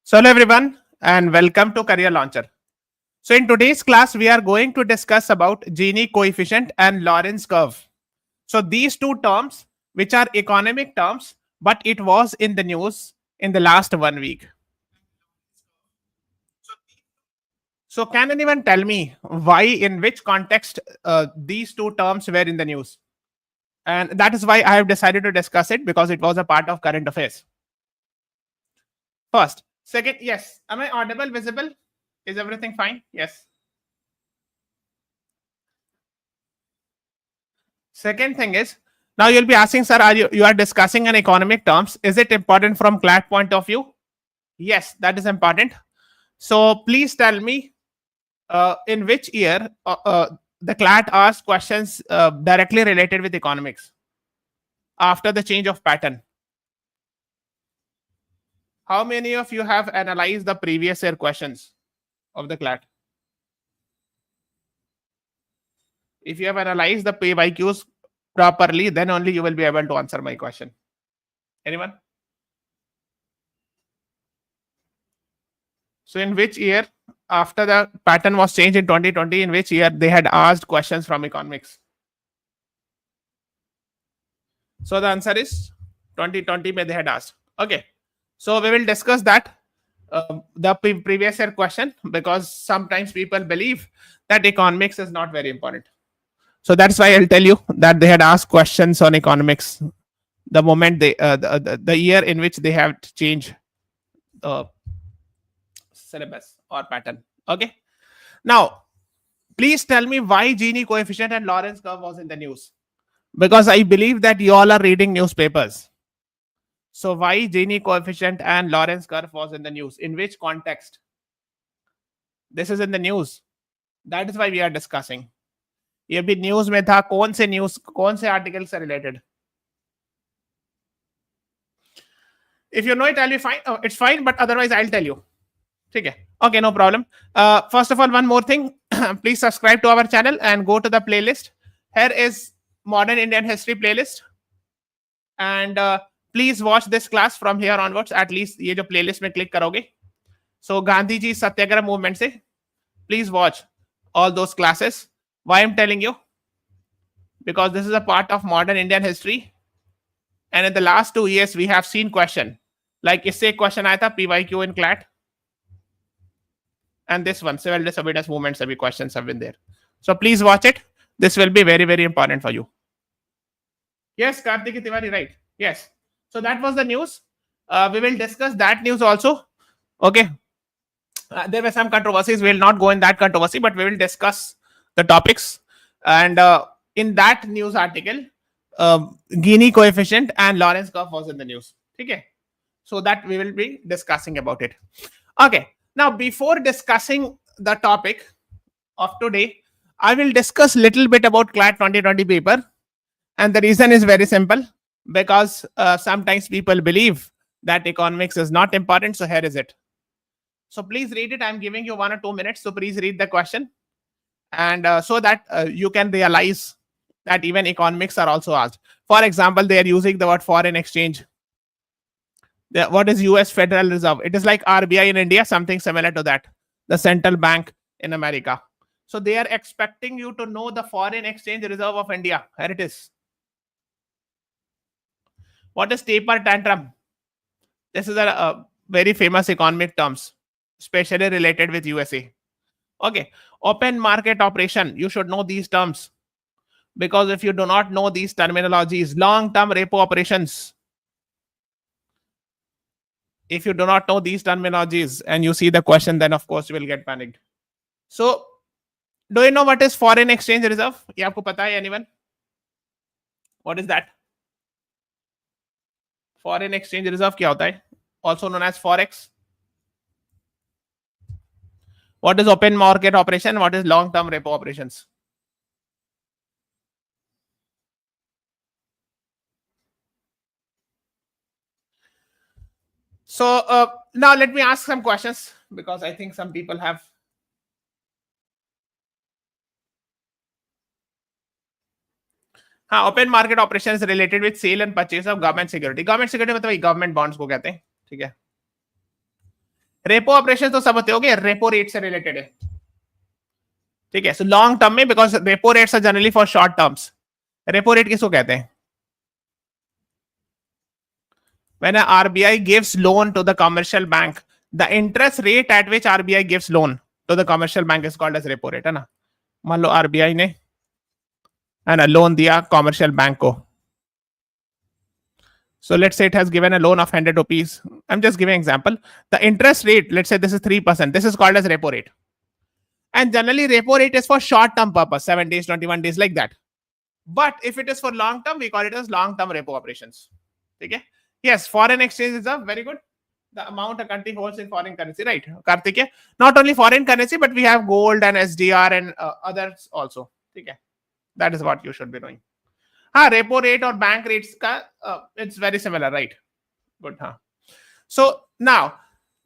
So hello everyone and welcome to Career Launcher. So in today's class we are going to discuss about Gini coefficient and Lorenz curve. So these two terms which are economic terms but it was in the news in the last 1 week. So can anyone tell me why in which context these two terms were in the news? And that is why I have decided to discuss it because it was a part of current affairs. First, second, yes. Am I audible, visible? Is everything fine? Yes. Second thing is, now you'll be asking, sir, you are discussing an economic terms. Is it important from CLAT point of view? Yes, that is important. So please tell me in which year the CLAT asked questions directly related with economics after the change of pattern. How many of you have analyzed the previous year questions of the CLAT? If you have analyzed the PYQs properly, then only you will be able to answer my question. Anyone? So in which year, after the pattern was changed in 2020, in which year they had asked questions from economics? So the answer is 2020 may they had asked. Okay. So we will discuss that the previous year question because sometimes people believe that economics is not very important. So that's why I'll tell you that they had asked questions on economics the moment they the year in which they have changed syllabus or pattern. Okay. Now, please tell me why Gini coefficient and Lorenz curve was in the news. Because I believe that you all are reading newspapers. So why Gini coefficient and Lorenz curve was in the news? In which context? This is in the news. That is why we are discussing. ये भी news में था. कौन से news, कौन से article से related? If you know it, I'll be fine. Oh, it's fine, but otherwise I'll tell you. Okay, okay, no problem. First of all, one more thing. Please subscribe to our channel and go to the playlist. Here is Modern Indian History playlist. And please watch this class from here onwards. At least ये जो playlist में click करोगे. So Gandhi ji Satyagraha movement से please watch all those classes. Why I'm telling you? Because this is a part of modern Indian history. And in the last 2 years, we have seen question. Like इससे question आया था PYQ in CLAT. And this one, civil disobedience movement, sabhi questions have been there. So please watch it. This will be very, very important for you. Yes, Karthik Tiwari, right. Yes. So that was the news. We will discuss that news also. Okay. There were some controversies. We will not go in that controversy, but we will discuss the topics. And in that news article, Gini coefficient and Lorenz curve was in the news. Okay. So that we will be discussing about it. Okay. Now, before discussing the topic of today, I will discuss little bit about CLAT 2020 paper. And the reason is very simple, because sometimes people believe that economics is not important. So here is it. So please read it. I'm giving you 1 or 2 minutes. So please read the question. And so that you can realize that even economics are also asked. For example, they are using the word foreign exchange. What is US Federal Reserve? It is like RBI in India, something similar to that. The central bank in America. So they are expecting you to know the foreign exchange reserve of India. Here it is. What is taper tantrum? This is a very famous economic terms, especially related with USA. Okay. Open market operation. You should know these terms. Because if you do not know these terminologies, long-term repo operations, if you do not know these terminologies and you see the question, then of course you will get panicked. So, do you know what is foreign exchange reserve? ये आपको पता है anyone? What is that? Foreign exchange reserve क्या होता है? Also known as forex. What is open market operation? What is long-term repo operations? So now let me ask some questions because I think some people have. हाँ, open market operations related with sale and purchase of government security. Government security मतलब government bonds को कहते हैं. ठीक है. Repo operation तो सब होते होंगे, रेपो रेट से रिलेटेड है, ठीक है. सो लॉन्ग टर्म में, because repo rates are generally for short terms. Repo rate किसको कहते हैं? When a RBI gives loan to the commercial bank, the interest rate at which RBI gives loan to the commercial bank is called as repo rate, है ना. मान लो RBI ने है ना loan दिया कॉमर्शियल बैंक को. So let's say it has given a loan of 100 rupees. I'm just giving an example. The interest rate, let's say this is 3%. This is called as repo rate. And generally repo rate is for short term purpose, 7 days, 21 days, like that. But if it is for long term, we call it as long term repo operations. Okay. Yes, foreign exchange is a very good. The amount a country holds in foreign currency, right? Karthikeya, not only foreign currency, but we have gold and SDR and others also. Okay. That is what you should be doing. हाँ, repo rate और bank rates का it's very similar, right? Good. हाँ. So now,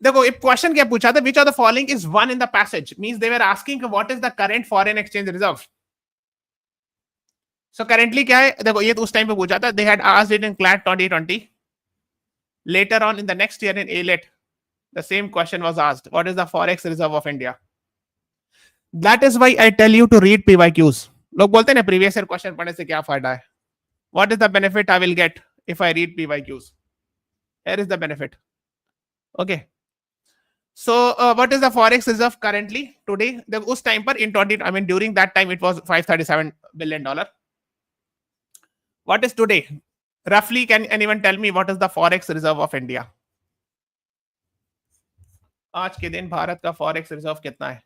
देखो if question क्या पूछा था, which of the following is one in the passage, means they were asking what is the current foreign exchange reserve. So currently क्या है, देखो ये तो उस टाइम पे पूछा था, they had asked it in CLAT 2020. Later on in the next year in ALET, the same question was asked, what is the forex reserve of India? That is why I tell you to read PYQs. लोग बोलते हैं ना previous year question पढ़ने से क्या फायदा है. What is the benefit I will get if I read PYQs? Here is the benefit. Okay. So what is the forex reserve currently today? उस time पर in 20, I mean during that time it was $537 billion. What is today? Roughly, can anyone tell me what is the forex reserve of India? आज के दिन भारत का forex reserve कितना है?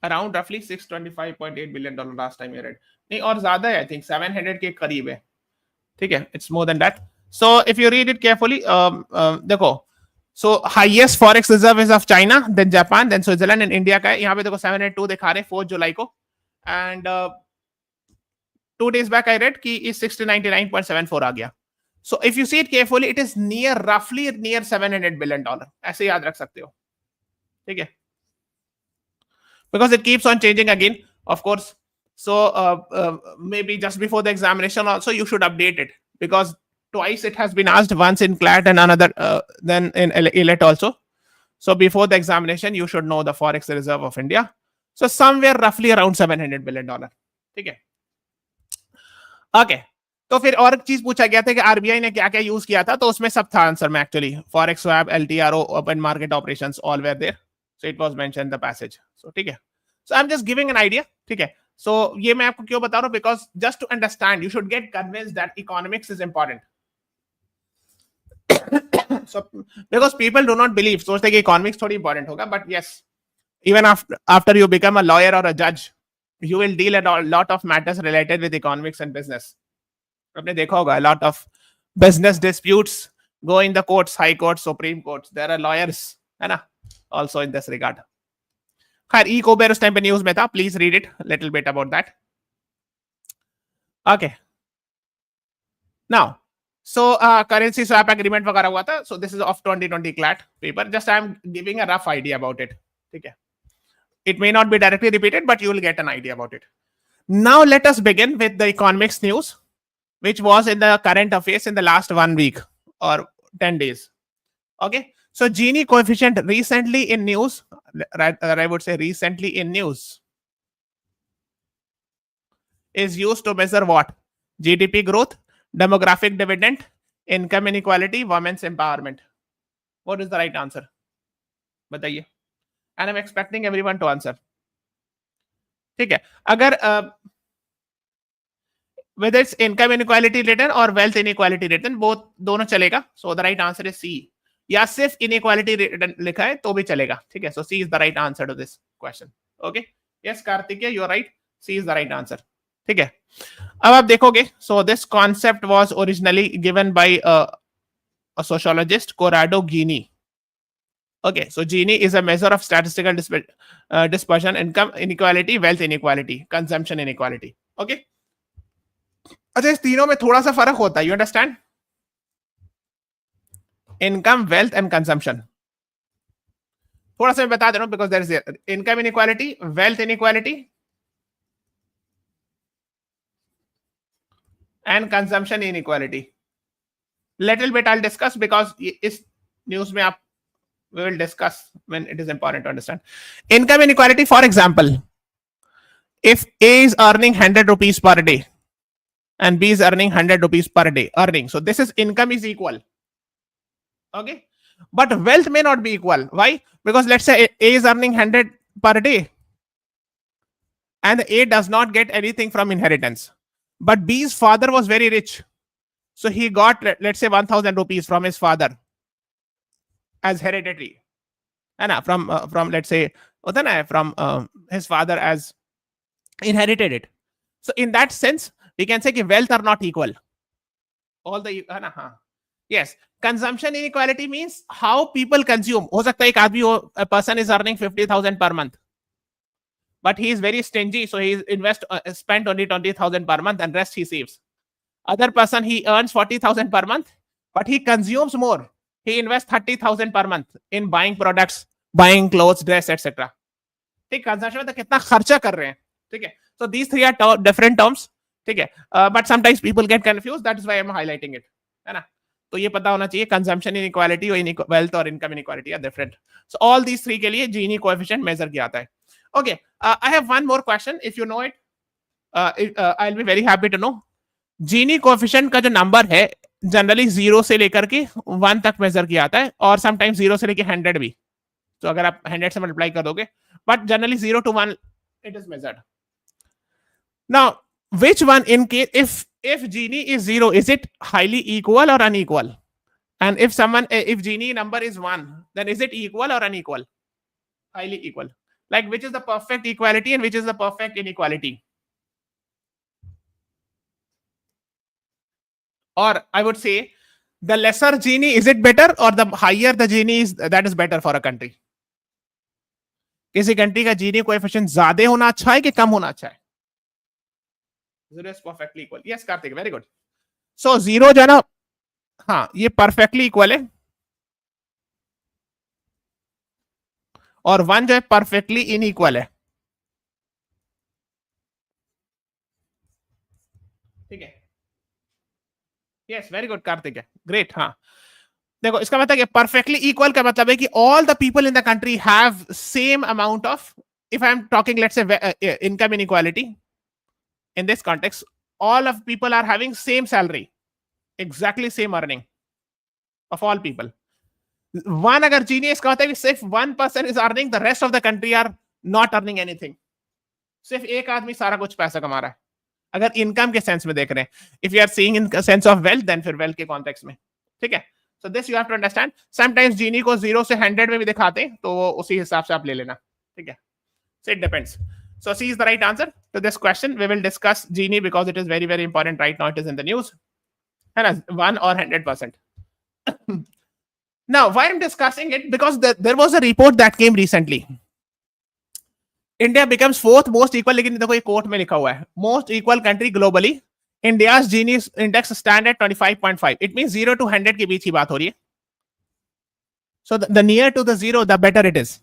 Around roughly $625.8 billion last time you read. नहीं और ज्यादा है, I think 700 के करीब है. ठीक है, it's more than that. So if you read it carefully, देखो, so highest forex reserve is of China, then Japan, then Switzerland and India का है. यहाँ पे देखो 782 दिखा रहे 4 जुलाई को, and 2 days back I read कि इस 6099.74 आ गया. So if you see it carefully, it is near, roughly near $700 billion. ऐसे याद रख सकते हो, ठीक है? Because it keeps on changing again, of course. So maybe just before the examination also you should update it, because twice it has been asked, once in CLAT and another then in ALET also. So before the examination you should know the forex reserve of India. So somewhere roughly around $700 billion. ठीक है? Okay. तो फिर और चीज पूछा गया था कि आरबीआई ने क्या क्या यूज किया था, तो उसमें सब था आंसर में actually. Forex swap, LTRO, open market operations, all where there. So it was mention in the passage. So ठीक है. So I am just giving an idea. ठीक है. सो ये मैं आपको क्यों बता रहा हूं, because just to understand you should get convinced that economics is important. So because people do not believe, सोचते हैं कि इकोनॉमिक्स थोड़ी इंपॉर्टेंट होगा, but yes, even after you become a lawyer or a judge, you will deal a lot of matters related with economics and business. आपने देखा होगा, a lot of business disputes go in the courts, high courts, supreme courts. There are lawyers, है ना, also in this regard. खैर ई कोबेर उस time पे news में था. Please read it little bit about that. Okay. Now so currency swap agreement वगैरह हुआ था. So this is of 2020 CLAT paper. Just I am giving a rough idea about it. ठीक है. It may not be directly repeated, but you will get an idea about it. Now let us begin with the economics news, which was in the current affairs in the last 1 week or 10 days. Okay. So Gini coefficient recently in news, I would say recently in news, is used to measure what? GDP growth, demographic dividend, income inequality, women's empowerment. What is the right answer? बताइए. And I'm expecting everyone to answer. ठीक है. अगर whether it's income inequality written or wealth inequality written, both दोनों चलेगा. So the right answer is C. या सिर्फ inequality लिखा है तो भी चलेगा. ठीक है. So C is the right answer to this question. Okay. Yes, Karthikeya, you are right. C is the right answer. ठीक है. अब आप देखोगे, so this concept was originally given by a sociologist, Corrado Gini. Okay, so Gini is a measure of statistical dispersion, income inequality, wealth inequality, consumption inequality. Okay. अच्छा, इस तीनों में थोड़ा सा फर्क होता है. You understand? Income, wealth and consumption. थोड़ा सा मैं बता दे रहा हूं, because there is income inequality, wealth inequality and consumption inequality. Little bit I'll discuss because is news mein we will discuss when it is important to understand. Income inequality, for example, if A is earning 100 rupees per day and B is earning 100 rupees per day earning, so this is income is equal. Okay, but wealth may not be equal. Why? Because let's say A is earning 100 per day and A does not get anything from inheritance, but B's father was very rich, so he got, let's say, 1000 rupees from his father as hereditary, and from let's say from his father as inherited it. So in that sense we can say that wealth are not equal. All the yes, consumption inequality means how people consume. हो सकता है एक आदमी हो, a person is earning 50,000 per month, but he is very stingy, so he spent only 20,000 per month and rest he saves. Other person, he earns 40,000 per month, but he consumes more. He invests 30,000 per month in buying products, buying clothes, dress, etc. ठीक, consumption में तो कितना खर्चा कर रहे हैं. ठीक है, so these three are different terms. ठीक है, but sometimes people get confused, that is why I am highlighting it, है ना. तो ये पता होना चाहिए, consumption inequality और wealth और income inequality are different. So all these three के लिए Gini coefficient measure किया जाता है. Okay, I have one more question. If you know it, I'll be very happy to know. Gini coefficient का जो number है generally 0 से लेकर के 1 तक मेजर किया जाता है, और समटाइम्स 0 से लेकर 100 भी. तो अगर आप 100 से मल्टीप्लाई कर दोगे, but generally 0 to 1 it is measured. Now, which one in case if Gini is 0, is it highly equal or unequal? And if Gini number is 1, then is it equal or unequal? Highly equal. Like, which is the perfect equality and which is the perfect inequality? Or I would say, the lesser Gini, is it better, or the higher the Gini is, that is better for a country? किसी country का जीनी coefficient ज्यादा होना अच्छा है कि कम होना अच्छा है? 0 is perfectly equal. Yes, Kartik, very good. So 0 जो है ना, हाँ, ये perfectly equal है, और 1 जो है perfectly unequal है. ठीक है. Yes, very good, कार्तिक है, great. हाँ, देखो इसका मतलब है परफेक्टली इक्वल का मतलब है कि all the people in the country have same amount of, if I am talking let's say income inequality, in this context all of people are having same salary, exactly same earning of all people. One अगर Gini इसका होता है कि सिर्फ 1 person is earning, the rest of the country are not earning anything. सिर्फ एक आदमी सारा कुछ पैसा कमा रहा है, अगर इनकम के सेंस में देख रहे हैं. If you are seeing in sense of wealth, then फिर वेल्थ के कॉन्टेक्स्ट में. ठीक है, so this you have to understand. Sometimes Gini को 0 से 100 में भी दिखाते हैं, तो वो उसी हिसाब से आप ले लेना. ठीक है, so it depends. So C is the right answer to this question. We will discuss Gini because it is very, very important right now. It is in the news. And 1 or 100%. Now, why I'm discussing it? Because there was a report that came recently. India becomes 4th most equal, लेकिन देखो ये court में लिखा हुआ है, most equal country globally. India's Gini index stand at 25.5. It means 0 to 100 के बीच ही बात हो रही है. So the near to the 0, the better it is.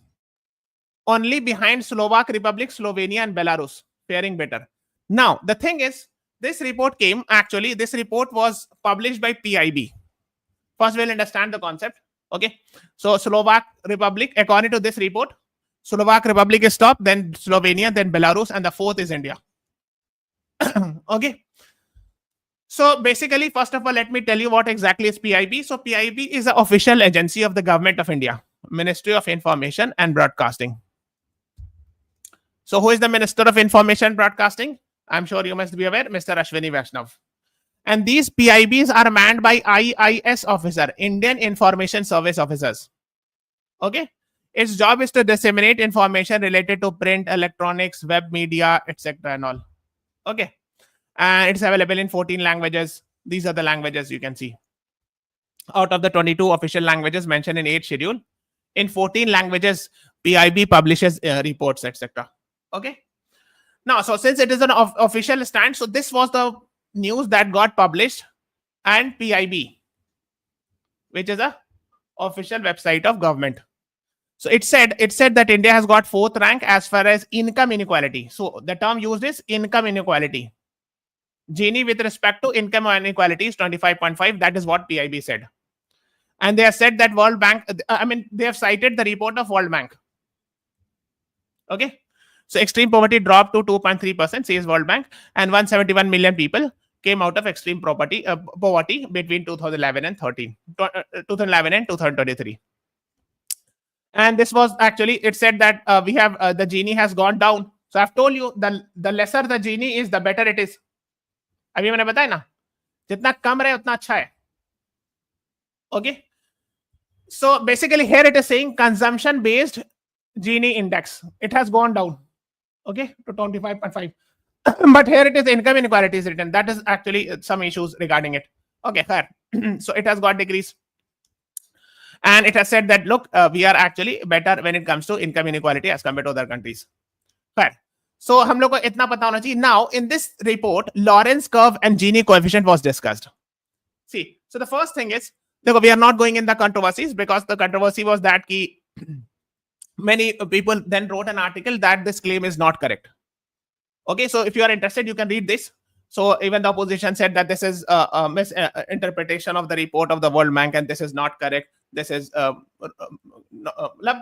Only behind Slovak Republic, Slovenia, and Belarus faring better. Now, the thing is, this report came, actually, this report was published by PIB. First, we'll understand the concept. Okay. So, Slovak Republic, according to this report, Slovak Republic is top, then Slovenia, then Belarus, and the 4th is India. Okay. So, basically, first of all, let me tell you what exactly is PIB. So, PIB is the official agency of the Government of India, Ministry of Information and Broadcasting. So, who is the Minister of Information and Broadcasting? I'm sure you must be aware, Mr. Ashwini Vaishnav. And these PIBs are manned by IIS officer, Indian Information Service officers. Okay. Its job is to disseminate information related to print, electronics, web media, etc. and all. Okay. And it's available in 14 languages. These are the languages you can see. Out of the 22 official languages mentioned in 8th schedule, in 14 languages, PIB publishes reports, etc. Okay. Now, so since it is an official stand, so this was the news that got published, and PIB, which is a official website of government. So it said that India has got 4th rank as far as income inequality. So the term used is income inequality. Gini with respect to income inequality is 25.5. That is what PIB said. And they have said that World Bank, they have cited the report of World Bank. Okay. So extreme poverty dropped to 2.3%, says World Bank, and 171 million people came out of extreme poverty between 2011 and 2011 and 2023. And this was actually, it said that we have the Gini has gone down. So I've told you the lesser the Gini is, the better it is. अभी मैंने बताया ना, जितना कम रहे उतना अच्छा है. Okay. So basically here it is saying consumption based Gini index, it has gone down, okay, to 25.5. But here it is income inequality is written. That is actually some issues regarding it. Okay, fair. So it has got decreased. And it has said that, look, we are actually better when it comes to income inequality as compared to other countries. Fair. So हम लोग को इतना पता होना चाहिए. Now in this report, Lorenz curve and Gini coefficient was discussed. See, so the first thing is, we are not going in the controversies, because the controversy was that many people then wrote an article that this claim is not correct. Okay, so if you are interested, you can read this. So even the opposition said that this is a misinterpretation of the report of the World Bank, and this is not correct. This is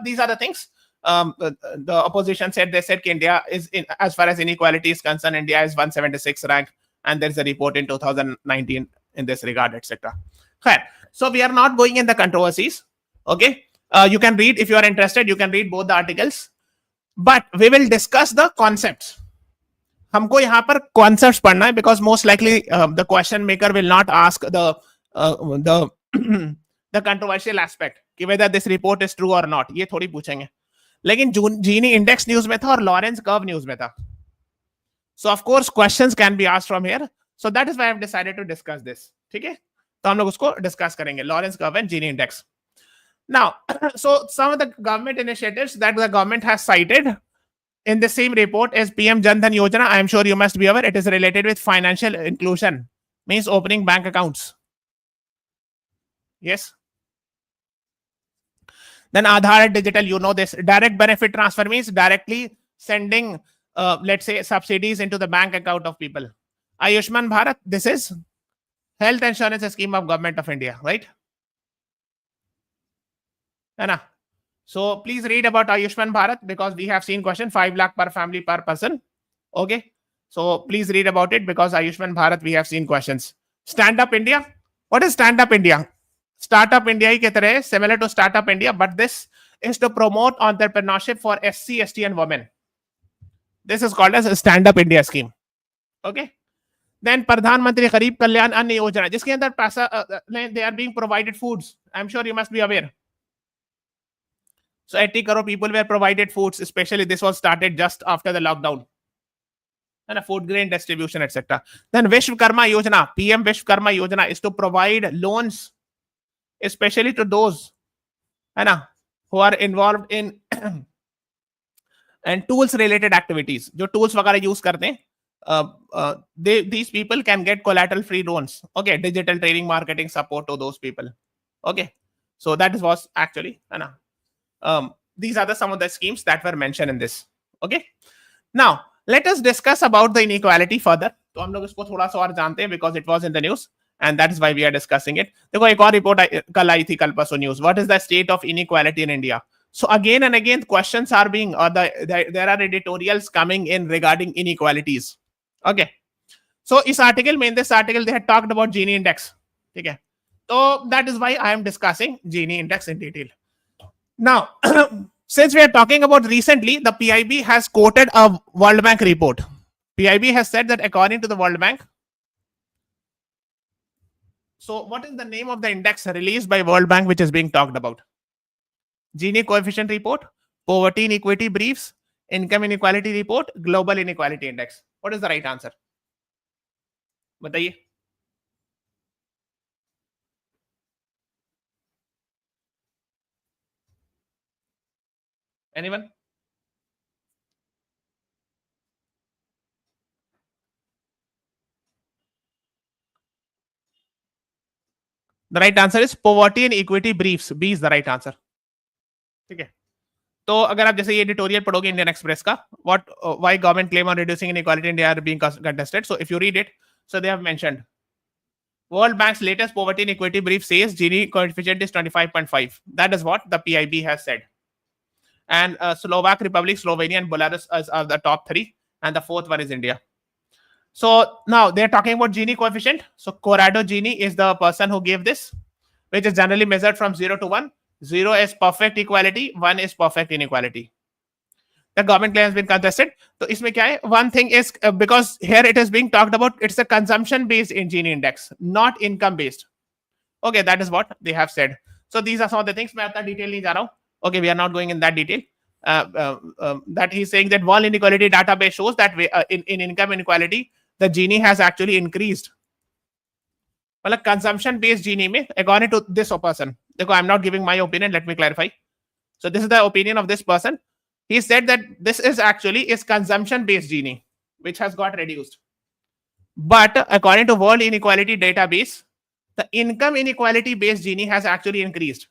these are the things. The opposition said, they said India is, as far as inequality is concerned, India is 176 rank, and there is a report in 2019 in this regard, etc. So we are not going in the controversies. Okay, you can read, if you are interested, you can read both the articles, but we will discuss the concepts. हमको यहाँ पर concepts पढ़ना है, because most likely the question maker will not ask the controversial aspect कि whether this report is true or not. ये थोड़ी पूछेंगे. लेकिन Gini index news में था और Lorenz curve news में था. So of course questions can be asked from here. So that is why I have decided to discuss this. ठीक है? तो हम लोग उसको discuss करेंगे. Lorenz curve and Gini index. Now, so some of the government initiatives that the government has cited in the same report is PM Jan Dhan Yojana. I am sure you must be aware. It is related with financial inclusion, means opening bank accounts. Yes. Then Aadhaar digital, you know this. Direct benefit transfer means directly sending, let's say, subsidies into the bank account of people. Ayushman Bharat, this is health insurance scheme of government of India, right? Anna. So please read about Ayushman Bharat, because we have seen question 5 lakh per family per person. Okay. So please read about it, because Ayushman Bharat we have seen questions. Stand Up India. What is Stand Up India? Startup India hi ki tarah, similar to Startup India, but this is to promote entrepreneurship for SC, ST and women. This is called as a Stand Up India scheme. Okay. Then Pradhan Mantri Garib Kalyan Ann Yojana, jiske andar paisa, they are being provided foods. I'm sure you must be aware. So 80 crore people were provided foods, especially this was started just after the lockdown. And a food grain distribution, etc. Then Vishwakarma Yojana, PM Vishwakarma Yojana is to provide loans, especially to those who are involved in and tools related activities. जो tools वगैरह use करते हैं, these people can get collateral free loans. Okay, digital training, marketing support to those people. Okay, so that was actually these are some of the schemes that were mentioned in this. Okay, now let us discuss about the inequality further. तो हम लोग इसको थोड़ा सा और जानते हैं, because it was in the news and that is why we are discussing it. देखो एक और रिपोर्ट कल आई थी, कल परसों news. What is the state of inequality in India? So again and again questions are being, or there are editorials coming in regarding inequalities. Okay, so इस article में, in this article they had talked about Gini index. ठीक है, so that is why I am discussing Gini index in detail. Now, since we are talking about recently, the PIB has quoted a World Bank report. PIB has said that according to the World Bank, so what is the name of the index released by World Bank which is being talked about? Gini coefficient report, poverty inequity briefs, income inequality report, global inequality index. What is the right answer? बताइए. Anyone? The right answer is poverty and equity briefs. B is the right answer. ठीक है, तो अगर आप जैसे ये editorial पढ़ोगे Indian Express का, what why government claim on reducing inequality in India are being contested, so if you read it, So they have mentioned World Bank's latest poverty inequality brief says Gini coefficient is 25.5. That is what the PIB has said. And Slovak Republic, Slovenia, and Belarus are the top three, and the fourth one is India. So now they're talking about Gini coefficient. So Corrado Gini is the person who gave this, which is generally measured from 0 to 1. 0 is perfect equality, 1 is perfect inequality. The government claim has been contested. So isme kya hai? One thing is because here it is being talked about, it's a consumption based in Gini index, not income based. Okay, that is what they have said. So these are some of the things. मैं इतना detail नहीं जा रहा हूँ. Okay, we are not going in that detail. That he's saying that world inequality database shows that in income inequality, the Gini has actually increased. मतलब consumption based Gini में according to this person. देखो, I'm not giving my opinion. Let me clarify. So this is the opinion of this person. He said that this is actually consumption based Gini, which has got reduced. But according to world inequality database, the income inequality based Gini has actually increased.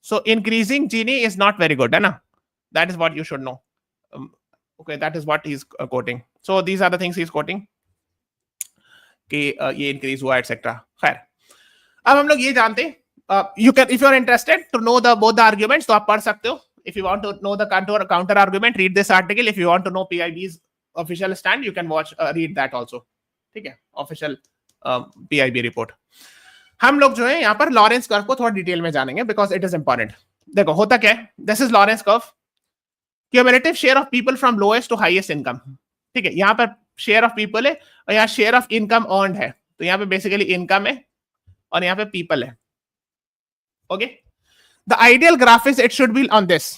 So increasing Gini is not very good, na? That is what you should know. Okay, that is what he's quoting. So these are the things he's quoting. कि ये increase हुआ etc. खैर, अब हम लोग ये जानते हैं, you can, if you are interested to know both the arguments, तो आप पढ़ सकते हो. If you want to know the counter argument, read this article. If you want to know PIB's official stand, you can read that also. ठीक है, official PIB report. हम लोग जो है यहाँ पर लॉरेंस कर्व को थोड़ा डिटेल में जानेंगे because it is important. देखो होता क्या है, this is Lawrence curve, cumulative share of people from lowest to highest income. ठीक है, यहाँ पर शेयर ऑफ पीपल है और यहाँ शेयर ऑफ इनकम अर्न्ड है. तो यहाँ पे बेसिकली इनकम है और यहाँ पे पीपल है. Okay, the ideal graph is it should be on this.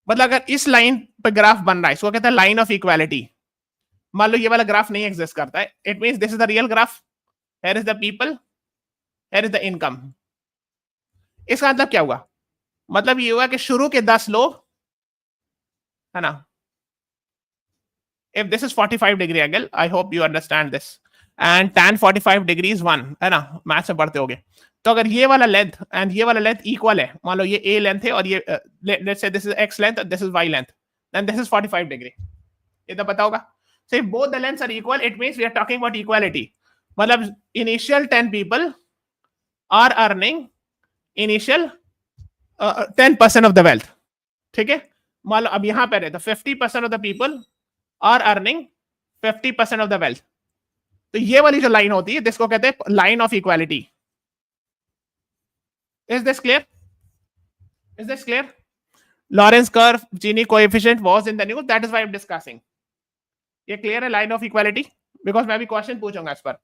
मतलब अगर इस लाइन पे ग्राफ बन रहा है, इसको कहते हैं लाइन ऑफ इक्वालिटी. मान लो ये वाला ग्राफ नहीं एग्जिस्ट करता है, it means this is the real graph. Here is the people, here is the income. इसका मतलब क्या हुआ? मतलब ये हुआ कि शुरू के 10 लोग है ना. If this is 45 degree angle, I hope you understand this. And tan 45 degrees 1 है ना, मैथ्स में पढ़ते होगे. तो अगर ये वाला लेंथ एंड ये वाला लेंथ इक्वल है, मान लो ये a लेंथ है और ये let's say this is x length, this is y length, then this is 45 degree. ये तो पता होगा. So if both the lengths are equal, it means we are talking about equality. मतलब initial 10 people are earning initial 10% of the wealth. ठीक है, मान लो अब यहाँ पर है तो 50% of the people are earning 50% of the wealth. तो ये वाली जो लाइन होती है, जिसको कहते हैं line of equality. Is this clear? Is this clear? Lorenz curve, Gini coefficient was in the news. That is why I'm discussing. ये clear है लाइन ऑफ इक्वालिटी? Because मैं भी क्वेश्चन पूछूंगा इस पर.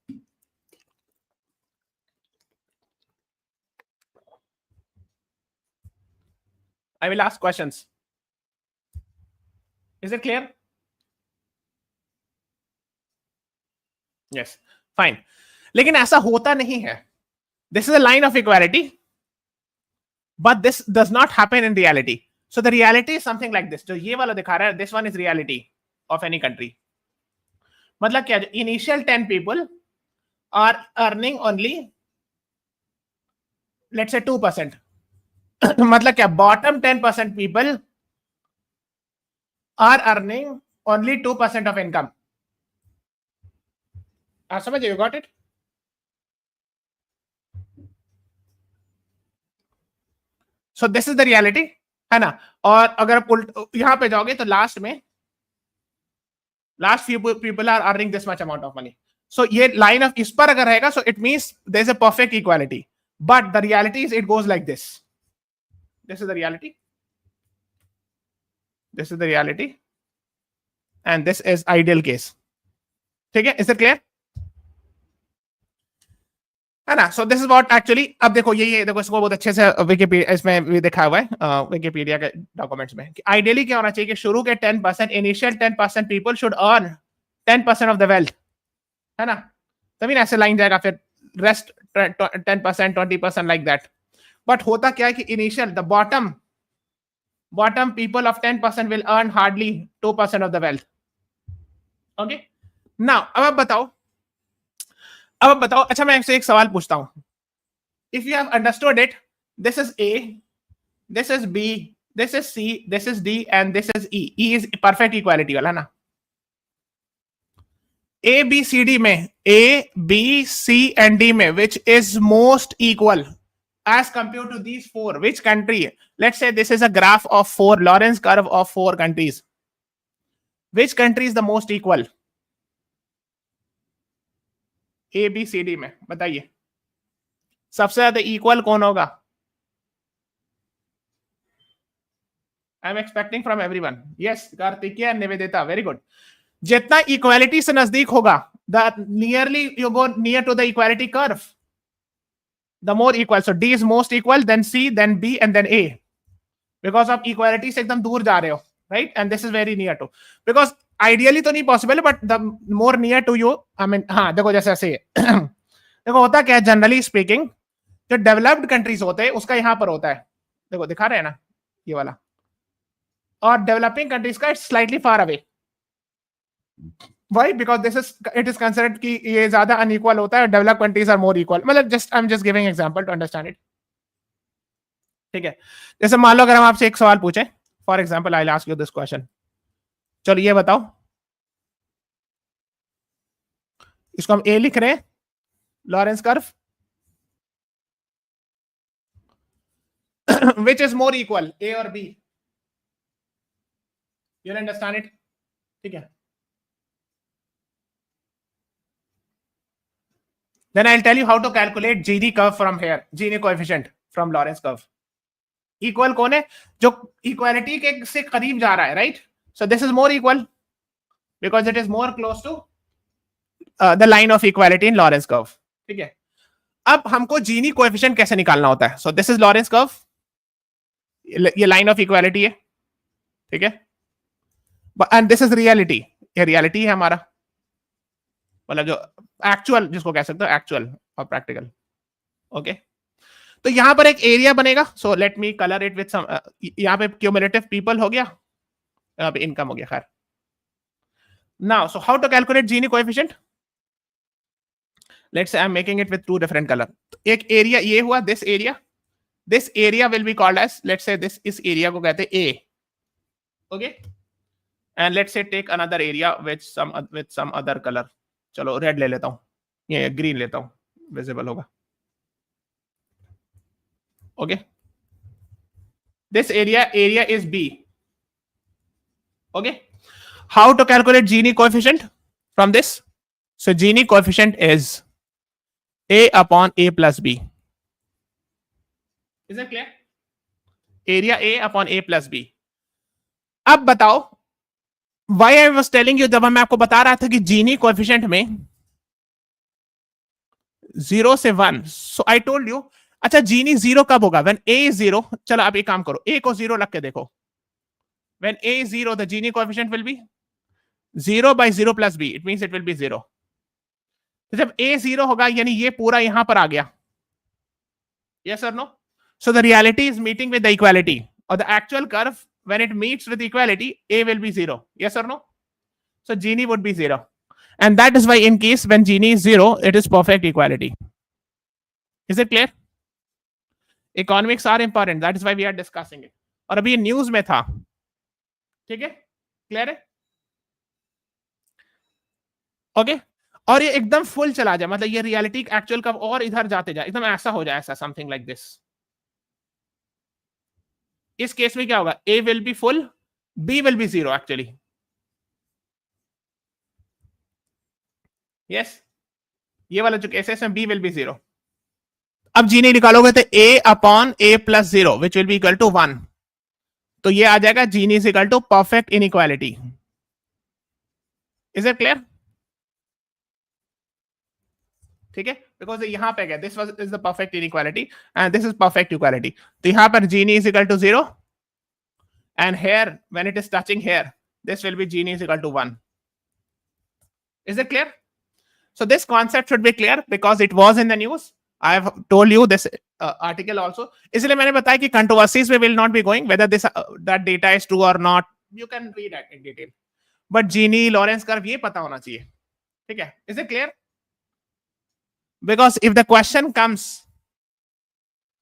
I will ask questions. Is it clear? Yes, fine. लेकिन ऐसा होता नहीं है. This is a line of equality, but this does not happen in reality. So the reality is something like this. जो ये वाला दिखा रहा है, this one is reality of any country. मतलब क्या? Initial 10 people are earning only, let's say 2%. मतलब क्या? Bottom 10% people are earning only 2% of income. आप समझ, you got it? So this is the reality, है ना. और अगर आप यहाँ पे जाओगे तो लास्ट में few people are earning this much amount of money. So ये लाइन ऑफ इस पर अगर रहेगा, so it means there is a perfect equality. But the reality is it goes like this. This is the reality. This is the reality. And this is ideal case. ठीक है, is it clear? है ना. So this is what actually. अब देखो ये देखो, इसको बहुत अच्छे से विकिपीडिया इसमें भी दिखा हुआ है विकिपीडिया के डॉक्यूमेंट्स में कि आइडियली क्या होना चाहिए कि शुरू के 10%, initial 10% people should earn 10% of the wealth, है ना. तभी ना ऐसे लाइन जाएगा, फिर रेस्ट 10%, 20% लाइक दैट. बट होता क्या है कि initial the bottom people of 10% will earn hardly 2% of the wealth. Okay, now अब बताओ. अच्छा, मैं आपसे एक सवाल पूछता हूं. If you have understood it, this is A, this is B, this is C, this is D and this is E. E is perfect equality वाला ना. ए बी सी डी में, A B C and D में which is most equal as compared to these four, which country? Let's say this is a graph of four, Lorenz curve of four countries. Which country is the most equal? A B C D में बताइए सबसे ज्यादा equal कौन होगा? I am expecting from everyone. Yes Kartikeya, Nivedita, very good. जितना equality से नजदीक होगा, the nearly you go near to the equality curve, the more equal. So D is most equal, then C, then B, and then A. Because आप equality से एकदम दूर जा रहे हो, right? And this is very near to. Because ideally तो नहीं possible, but the more near to you, I mean, हाँ देखो जैसे ऐसे देखो होता क्या है, जनरली स्पीकिंग जो डेवलप्ड कंट्रीज होते हैं उसका यहाँ पर होता है, देखो दिखा रहे हैं ना ये वाला, और डेवलपिंग कंट्रीज का it's slightly far away. Why? Because this is, it is considered कि ये ज्यादा अनइक्वल होता है, develop countries are more equal. मतलब just I am just giving example to understand it. ठीक है, जैसे मान लो अगर हम आपसे एक सवाल पूछें, for example I will ask you this question. चलो ये बताओ, इसको हम ए लिख रहे हैं, Lorenz curve, which is more equal, A और बी? You understand it? ठीक है, then I'll tell you how to calculate Gini curve from here, Gini coefficient from Lorenz curve. Equal कौन है? जो equality के से करीब जा रहा है, right? So this is more equal because it is more close to the line of equality in Lorenz curve. ठीक है, अब हमको Gini coefficient कैसे निकालना होता है? So this is Lorenz curve, ये line of equality है, ठीक है, and this is reality, ये reality है हमारा, मतलब जो एक्चुअल जिसको कह सकते हो, एक्चुअल और प्रैक्टिकल. ओके, तो यहां पर एक एरिया बनेगा. So let me colour it with some, यहां पे क्यूमुलेटिव पीपल हो गया, यहां पे इनकम हो गया. खैर, now so how to calculate Gini coefficient? Let's say I am making it with two different colour. एक एरिया ये हुआ, this area will be called as, let's say this, इस एरिया को कहते हैं A. Okay, and let's say take another area with some other colour. चलो red ले लेता हूं, ये ग्रीन लेता हूं, विजिबल होगा. Okay, this area is B. Okay, how to calculate Gini coefficient from this? So Gini coefficient is a upon a plus b. Is that clear? Area a upon a plus b. अब बताओ, Why I was telling you, जब मैं आपको बता रहा था कि जीनी coefficient में 0 से 1, so I told you, अच्छा जीनी 0 कब होगा? When a is 0. चलो आप एक काम करो, a को 0 लग के देखो. When a is 0, the Gini coefficient will be 0 by 0 plus b. It means it will be 0. तो जब a 0 होगा यानी ये पूरा यहां पर आ गया. Yes or no? So the reality is meeting with the equality, or the actual curve when it meets with equality, a will be 0. Yes or no? So Gini would be 0. And that is why in case when Gini is 0, it is perfect equality. Is it clear? Economics are important. That is why we are discussing it. और अभी news में था. ठीक है, clear है? Okay, और ये एकदम फुल चला जाए, मतलब ये रियलिटी एक्चुअल का और इधर जाते जाए, एकदम ऐसा हो जाए, ऐसा समथिंग लाइक दिस. इस केस में क्या होगा? A will be full, B will be 0 actually. Yes, ये वाला जो केस है इसमें B will be 0. अब जीनी निकालोगे तो A upon A plus 0 which will be equal to 1. तो ये आ जाएगा जीनी is equal to perfect inequality. Is it clear? ठीक है, बिकॉज यहां पे गया, this was is the perfect inequality and this is perfect equality. तो यहां पर Gini is equal to 0 and here when it is touching here this will be Gini is equal to 1. Is it clear? So this concept should be clear because it was in the news. I have told you this article also. इसलिए मैंने बताया कि controversies में will not be going weather this that data is true और not. You can read it in detail, but Gini Lorenz curve ये पता होना चाहिए. ठीक है, is it clear? Because if the question comes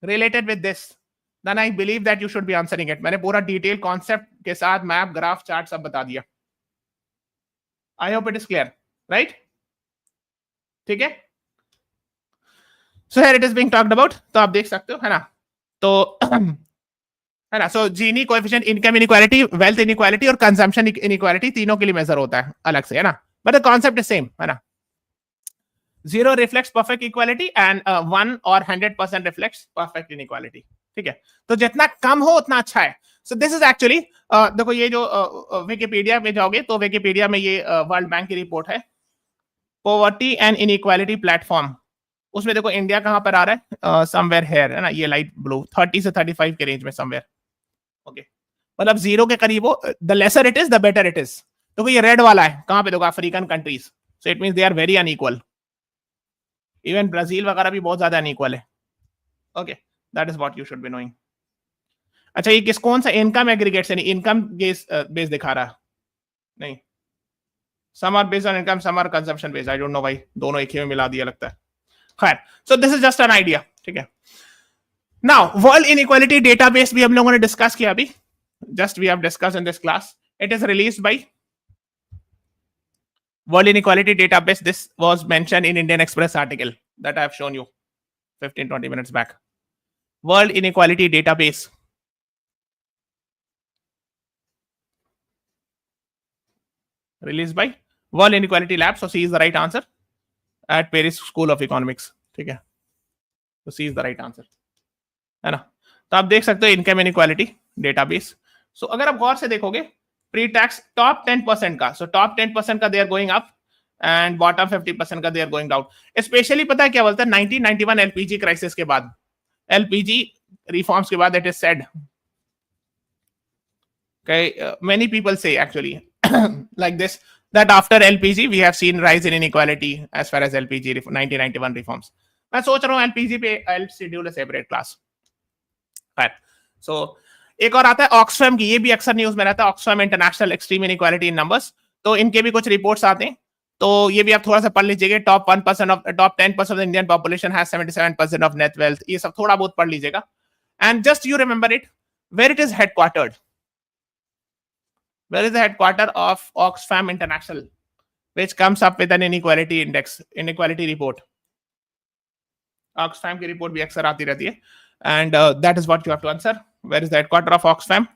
related with this, then I believe that you should be answering it. मैंने पूरा detail concept के साथ मैप, ग्राफ, चार्ट सब बता दिया. I hope it is clear, right? ठीक है, so here it is being talked about, तो आप देख सकते हो, है ना, तो है ना, so Gini coefficient income inequality, wealth inequality और कंजम्पशन इनइक्वालिटी तीनों के लिए मेजर होता है अलग से, है ना, but the concept is same, है ना. 0 रिफ्लेक्ट्स परफेक्ट इक्वालिटी एंड 1 और 100% रिफ्लेक्ट्स परफेक्ट इनइक्वालिटी. ठीक है, तो जितना कम हो उतना अच्छा है. सो दिस इज एक्चुअली, देखो ये जो विकिपीडिया में जाओगे तो विकिपीडिया में ये वर्ल्ड बैंक की रिपोर्ट है, पॉवर्टी एंड इनइक्वालिटी प्लेटफॉर्म. उसमें देखो इंडिया कहां पर आ रहा है, समवेयर हेयर, है ना, ये लाइट ब्लू 30 से 35 के रेंज में समवेयर. ओके, मतलब 0 के करीब हो, the lesser it is the better it is. तो ये रेड वाला है कहां पे, देखो African countries, so it means they are very unequal. Even Brazil वगैरह भी बहुत ज्यादा अनइक्वल है. Okay, that is what you should be knowing. अच्छा, ये किस कौन सा इनकम एग्रीगेट से, इनकम बेस दिखा रहा है, नहीं, some are based on income, some are consumption based, I don't know भाई, दोनों एक ही में मिला दिया लगता है. खैर, so this is just an idea. ठीक है, नाउ वर्ल्ड इनइक्वालिटी डेटाबेस भी हम लोगों ने डिस्कस किया अभी, just we have discuss in this class. It is released by World Inequality Database. This was mentioned in Indian Express article that I have shown you 15-20 minutes back. World Inequality Database. Released by World Inequality Lab. So C is the right answer at Paris School of Economics. ठीक है, तो C is the right answer, है ना. तो आप देख सकते हो इनकम इनइक्वालिटी डेटाबेस. सो अगर आप गौर से देखोगे प्री टैक्स टॉप 10% का, सो टॉप 10% का they are going up and bottom 50% का they are going down. Especially पता है क्या बोलता है, 1991 एलपीजी क्राइसिस के बाद, एलपीजी रिफॉर्म्स के बाद, it is said, many people say actually like this, that after LPG we have seen rise in inequality as far as LPG 1991 reforms. मैं सोच रहा हूँ एलपीजी पे I'll schedule a separate class. So एक और आता है ऑक्सफैम की, ये भी अक्सर न्यूज में रहता है, Oxfam international extreme inequality in numbers. तो इनके भी कुछ रिपोर्ट्स आते हैं, तो ये भी आप थोड़ा सा पढ़ लीजिएगा. Top 1% of top 10% of the Indian population has 77% of net wealth. ये सब थोड़ा बहुत पढ़ लीजिएगा. And just you remember it, where it is headquartered, where is the headquarter of Oxfam International, which comes up with an inequality index, inequality report. Oxfam की report भी अक्सर आती रहती है, and that is what you have to answer. Where is the headquarter of Oxfam?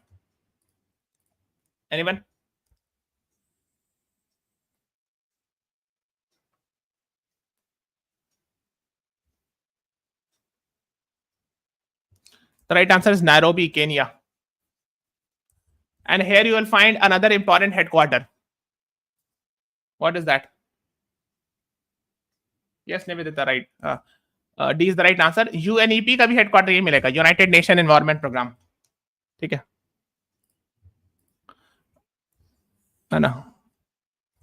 Anyone? The right answer is Nairobi, Kenya. And here you will find another important headquarter. What is that? Yes, Nivedita, right. D is the right answer. UNEP का भी headquarter ये मिलेगा, United Nation Environment Program. ठीक है ना,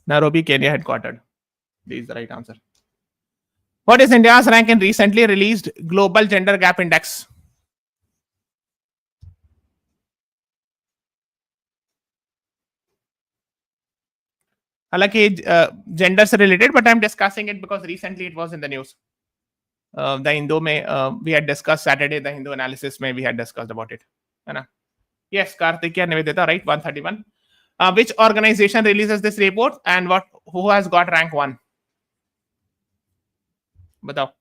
Nairobi, Kenya headquartered. D is the right answer. What is India's rank in recently released Global Gender Gap Index? हालांकि gender से related, but I am discussing it because recently it was in the news. The Hindu में we had discuss Saturday, the Hindu analysis में we had discussed about it, है ना. Yes, Kartikeya Nivedita, right, 131. Which organization releases this report and what, who has got rank 1? बताओ.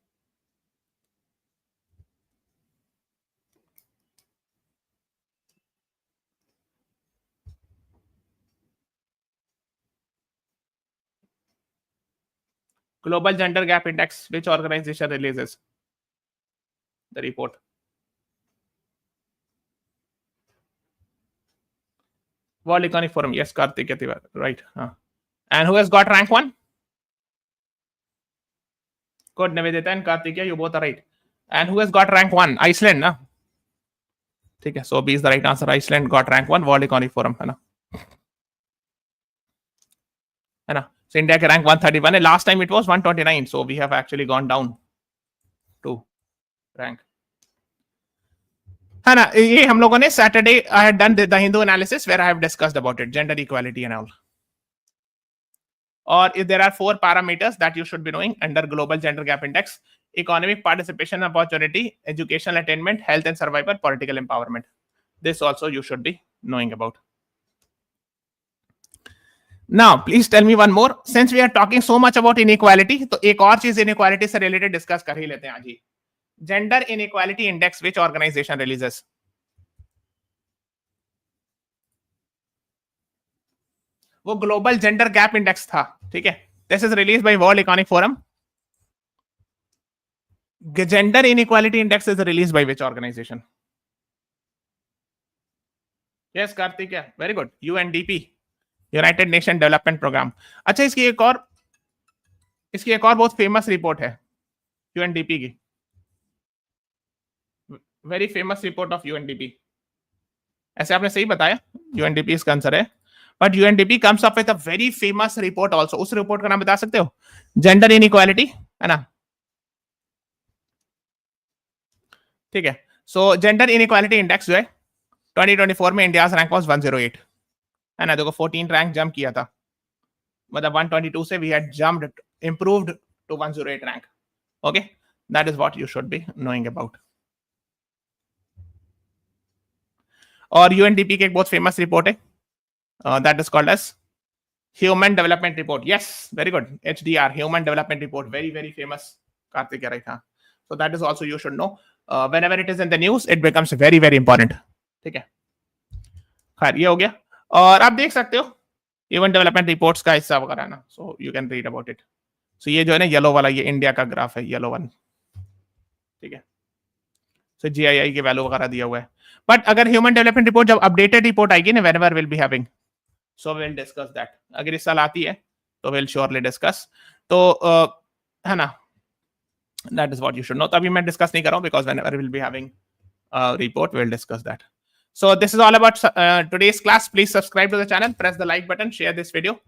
Global Gender Gap Index, which organization releases the report? World Economic Forum. Yes, Kartik Tiwari, right. And who has got rank 1? Good, Nivedita and Kartik, you both are right. And who has got rank 1? Iceland, na? ठीक है, so B is the right answer. Iceland got rank 1, World Economic Forum, है ना. है ना. So India के rank 131 है. Last time it was 129, so we have actually gone down to rank. है ना. ये हम लोगों ने Saturday I had done the Hindu analysis where I have discussed about it, gender equality and all. Or if there are 4 parameters that you should be knowing under Global Gender Gap Index: economic participation, opportunity, educational attainment, health and survival, political empowerment. This also you should be knowing about. Now, please tell me one more. Since we are talking so much about inequality, तो एक और चीज inequality से related discuss कर ही लेते हैं आज ही. Gender inequality index, which organization releases? वो ग्लोबल जेंडर गैप इंडेक्स था. ठीक है. This is release by world economic forum. Gender inequality index is released by which organization? Yes, Karthik. Yeah, very good. UNDP, United Nation Development Programme. अच्छा, इसकी एक और बहुत famous report है UNDP की. Very famous report of UNDP. ऐसे आपने सही बताया, यूएनडीपी इसका आंसर है. But UNDP comes up with a very famous report also. उस रिपोर्ट का नाम बता सकते हो? जेंडर इनइक्वालिटी, है ना? ठीक है. सो जेंडर इनइक्वालिटी इंडेक्स जो है 2024 में इंडिया रैंक वाज 108, है ना? देखो 14 रैंक जंप किया था, मतलब 122 से we had jumped, improved to 108 rank. Okay, that is what you should be knowing about. और यूएनडीपी की एक बहुत फेमस रिपोर्ट है, that is called as human development report. Yes, very good. HDR, human development report, very very famous. Kartik कह रहा था. So that is also you should know. Whenever it is in the news it becomes very very important. ठीक है. खैर, ये हो गया. और आप देख सकते हो ह्यूमन डेवलपमेंट रिपोर्ट्स का हिस्सा वगैरह है ना. So you can read about it. So ये जो है ना येलो वाला, ये इंडिया का ग्राफ है, येलो वन. ठीक है. सो GII के वैल्यू वगैरह दिया हुआ है. बट अगर ह्यूमन डेवलपमेंट रिपोर्ट जब अपडेटेड रिपोर्ट आएगी ना, whenever will be having, so will discuss that. अगर इस साल आती है तो विल श्योरली डिस्कस. तो है ना, that is what you should no. तभी मैं डिस्कस नहीं कर रहा हूं, because whenever will be having report we'll discuss that. So this is all about today's class. Please subscribe to the channel, press the like button, share this video.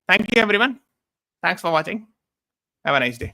Thank you everyone. Thanks for watching. Have a nice day.